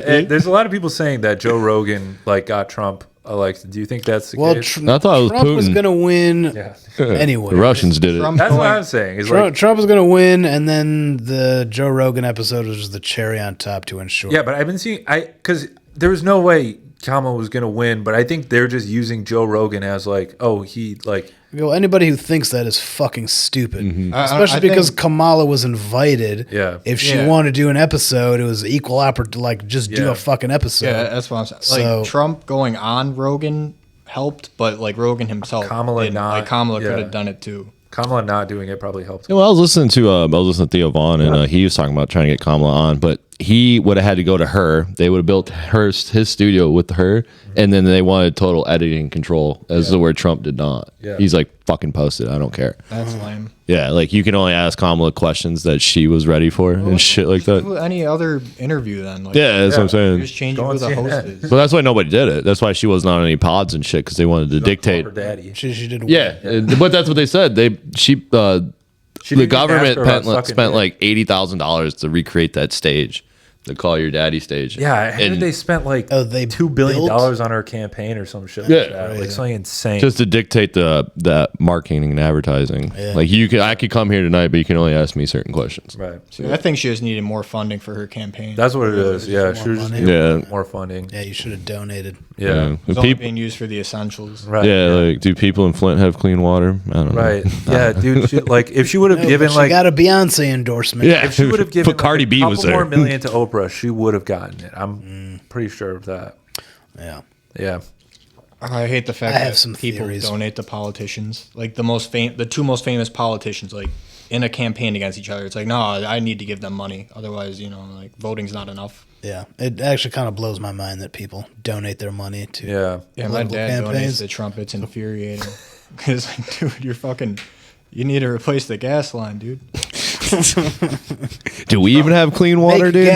There's a lot of people saying that Joe Rogan got Trump elected. Do you think that's the case? I thought it was Trump Putin. was going to win anyway. The Russians did it. That's what I'm saying. Trump was going to win, and then the Joe Rogan episode was just the cherry on top to ensure. Yeah, but I've been seeing because there was no way Kamala was going to win, but I think they're just using Joe Rogan as anybody who thinks that is fucking stupid. Mm-hmm. Especially because Kamala was invited. Yeah. If she wanted to do an episode, it was equal opportunity. Just do a fucking episode. Yeah, that's what I'm saying. Trump going on Rogan helped, but Rogan himself, Kamala not. Kamala could have done it too. Kamala not doing it probably helped. Well, I was listening to Theo Vaughn, and he was talking about trying to get Kamala on, but he would have had to go to her. They would have built his studio with her, and then they wanted total editing control, as where Trump did not. Yeah. He's like, fucking post it. I don't care. That's lame. Yeah, you can only ask Kamala questions that she was ready for and shit like that. Any other interview then? That's what I'm saying. Just change who the host is. But that's why nobody did it. That's why she wasn't on any pods and shit, because they wanted to dictate. Her daddy. She did. But that's what they said. The government spent like $80,000 to recreate that stage. The Call Your Daddy stage. Yeah, I heard they spent $2 billion on her campaign or some shit like that. Something insane. Just to dictate the marketing and advertising. Yeah. I could come here tonight, but you can only ask me certain questions. Right. I think she just needed more funding for her campaign. That's what it is. Yeah, she just needed more funding. Yeah, you should have donated. Yeah. It's only being used for the essentials. Right. Yeah, do people in Flint have clean water? I don't know. Right. Yeah, dude. if she would have given she got a Beyonce endorsement. Yeah. If she would have given Cardi B was there. more million to Oprah, she would have gotten it. I'm pretty sure of that. Yeah. Yeah. I hate the fact that people donate to politicians. The two most famous politicians, in a campaign against each other. It's no, I need to give them money. Otherwise, voting's not enough. Yeah. It actually kind of blows my mind that people donate their money to my dad campaigns. donates to Trump. It's infuriating. Because, dude, you need to replace the gas line, dude. Do we even have clean water, dude?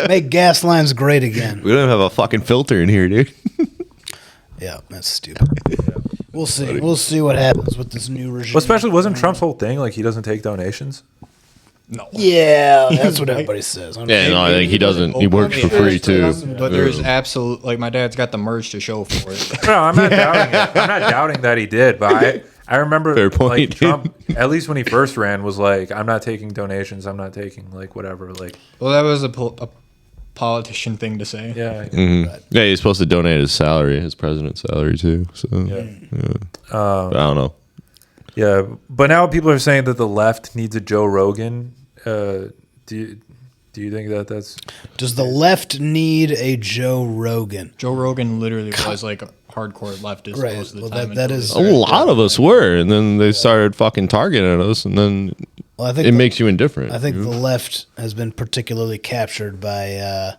Make gas lines great again. We don't have a fucking filter in here, dude. Yeah, that's stupid. We'll see. We'll see what happens with this new regime. Well, especially wasn't Trump's whole thing he doesn't take donations? No. Yeah, that's what everybody says. I think he doesn't. He works for free too. But there's absolute my dad's got the merch to show for it. No, I'm not doubting it. I'm not doubting that he did, but I remember Fair point, Trump, at least when he first ran, was I'm not taking donations. I'm not taking whatever. Well, that was a politician thing to say. Yeah. Mm-hmm. Yeah, he's supposed to donate his salary, his president's salary too. So I don't know. Yeah, but now people are saying that the left needs a Joe Rogan. Do you think that's... Does the left need a Joe Rogan? Joe Rogan literally was a hardcore leftist most of the time. That is a lot of us were, and then they started fucking targeting us, and then I think it makes you indifferent. I think the left has been particularly captured by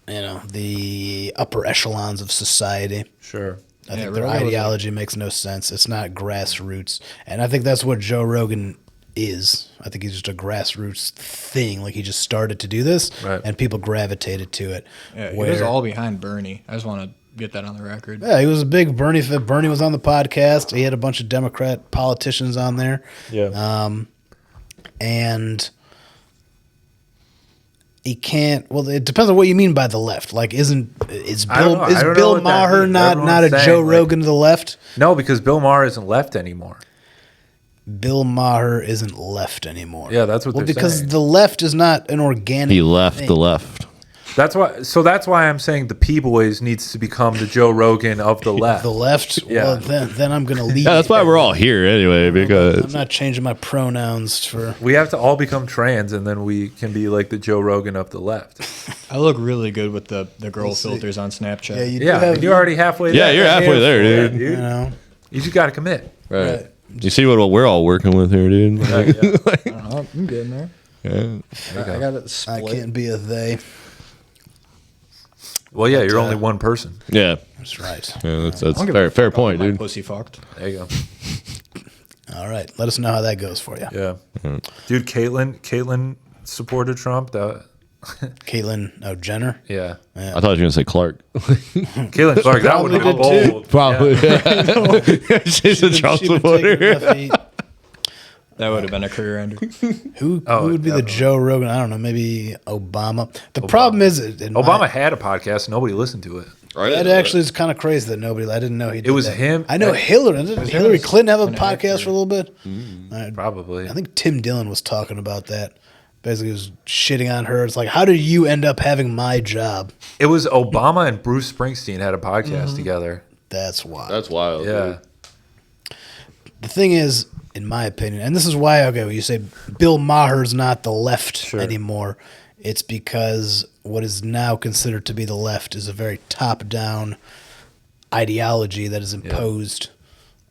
the upper echelons of society. Sure. I think their ideology makes no sense. It's not grassroots. And I think that's what Joe Rogan is. I think he's just a grassroots thing. He just started to do this, and people gravitated to it. Yeah, he was all behind Bernie. I just want to get that on the record. Yeah, he was a big Bernie fan. Bernie was on the podcast. He had a bunch of Democrat politicians on there. Yeah. And he can't. Well, it depends on what you mean by the left. Is Bill Maher not a Joe Rogan to the left? No, because Bill Maher isn't left anymore. Bill Maher isn't left anymore. Yeah, that's what they're saying. Because the left is not an organic. He left thing. the left. That's why I'm saying the P Boiz needs to become the Joe Rogan of the left. The left? Yeah. Well, then I'm going to leave. Yeah, that's why we're all here anyway, because I'm not changing my pronouns for... We have to all become trans, and then we can be like the Joe Rogan of the left. I look really good with the girl filters on Snapchat. You're already halfway there. Yeah, you're halfway there, dude. You just got to commit. Right. You see what we're all working with here, dude? I'm getting there. Yeah. I got it split. I can't be a they. Well, yeah, you're only one person. Yeah. That's right. Yeah, that's fair point, dude. Pussy fucked. There you go. All right. Let us know how that goes for you. Yeah. Dude, Caitlyn supported Trump. Caitlyn Jenner? Yeah. I thought you were going to say Clark. Caitlyn Clark, that would have been bold. Probably. Yeah. She's a Trump supporter. That would have been a career ender. Who would be the Joe Rogan? I don't know. Maybe Obama. The problem is, Obama had a podcast. Nobody listened to it. That actually is kind of crazy that nobody. I didn't know he did. It was that. him. I know Hillary. Did Hillary Clinton have a podcast for a little bit? Probably. I think Tim Dillon was talking about that. Basically, he was shitting on her. It's like, how did you end up having my job? It was Obama and Bruce Springsteen had a podcast together. That's wild. That's wild. Yeah. Dude. The thing is, in my opinion, and this is why, when you say Bill Maher's not the left anymore, it's because what is now considered to be the left is a very top-down ideology that is imposed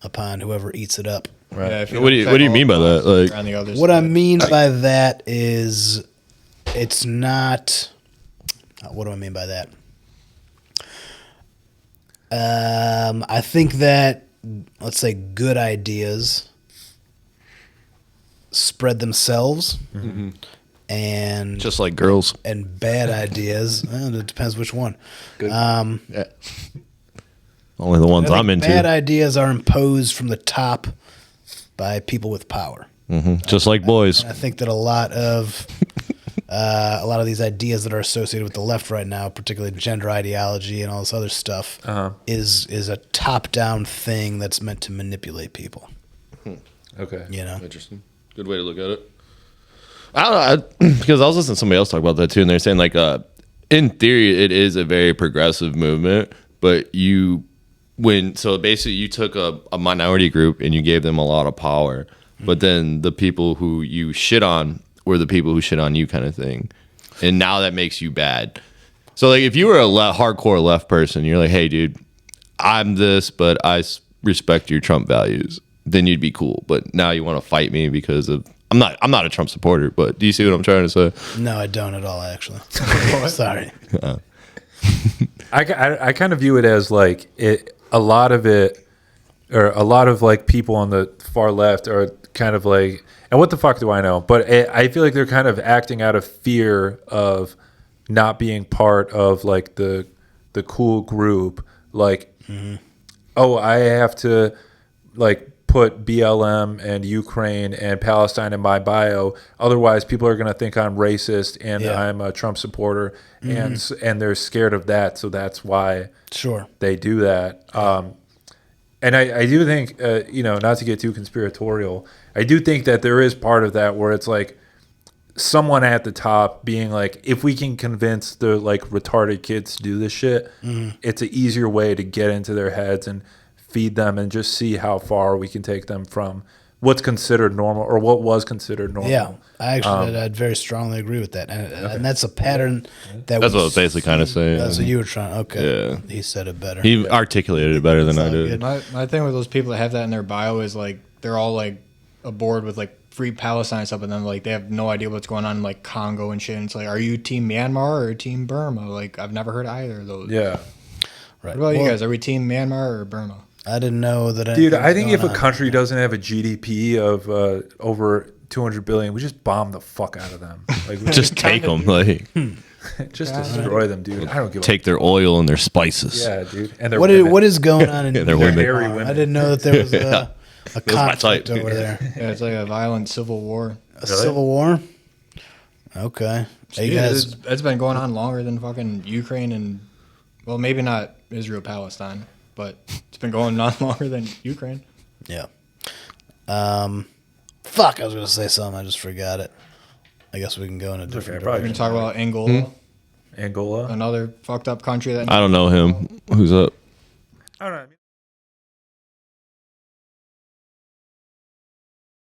upon whoever eats it up. Right. Yeah, what do you mean by that? Like, what I mean by that is it's not. What do I mean by that? I think that, let's say, good ideas spread themselves, and just like girls, and bad ideas. It depends which one. Yeah. Only the ones I'm into. Bad ideas are imposed from the top by people with power. Just like boys. And I think that a lot of these ideas that are associated with the left right now, particularly gender ideology and all this other stuff, is a top-down thing that's meant to manipulate people. Okay. Interesting. Good way to look at it. I don't know, because I was listening to somebody else talk about that too, and they're saying like, in theory, it is a very progressive movement, but so basically you took a minority group and you gave them a lot of power, but then the people who you shit on were the people who shit on you, kind of thing, and now that makes you bad. So like, if you were a hardcore left person, you're like, hey dude, I'm this, but I respect your Trump values, then you'd be cool. But now you want to fight me because of I'm not a Trump supporter, but do you see what I'm trying to say? No, I don't at all, actually. Sorry. I kind of view it as like a lot of like people on the far left are kind of like, and what the fuck do I know? But I feel like they're kind of acting out of fear of not being part of like the cool group. Like, oh, I have to like put BLM and Ukraine and Palestine in my bio. Otherwise, people are going to think I'm racist and I'm a Trump supporter, and they're scared of that. So that's why they do that. And I do think, not to get too conspiratorial, I do think that there is part of that where it's like someone at the top being like, if we can convince the like retarded kids to do this shit, it's an easier way to get into their heads and feed them and just see how far we can take them from what's considered normal or what was considered normal. Yeah, I'd very strongly agree with that, and that's a pattern that's what I was basically kind of saying. That's what you were trying. Okay, yeah, he said it better. He articulated it better than I did. My thing with those people that have that in their bio is like they're all like aboard with like free Palestine stuff, and then like they have no idea what's going on in like Congo and shit. And it's like, are you Team Myanmar or Team Burma? Like, I've never heard either of those. Yeah. Right. What about you guys? Are we Team Myanmar or Burma? I didn't know that. Dude, I think if a country doesn't have a GDP of over 200 billion, we just bomb the fuck out of them. Like, we just take them, like, just destroy them, dude. I don't give. Take their oil and their spices. Yeah, dude. And what is going on in their women? I didn't know that there was a conflict over there. Yeah, it's like a violent civil war. A civil war? Okay. Hey, guys, it's been going on longer than fucking Ukraine and, well, maybe not Israel, Palestine, but it's been going on longer than Ukraine. Yeah. Fuck, I was going to say something. I just forgot it. I guess we can go in a different direction. We're going to talk about Angola. Angola? Another fucked up country that... I don't know him. Who's up? I don't know.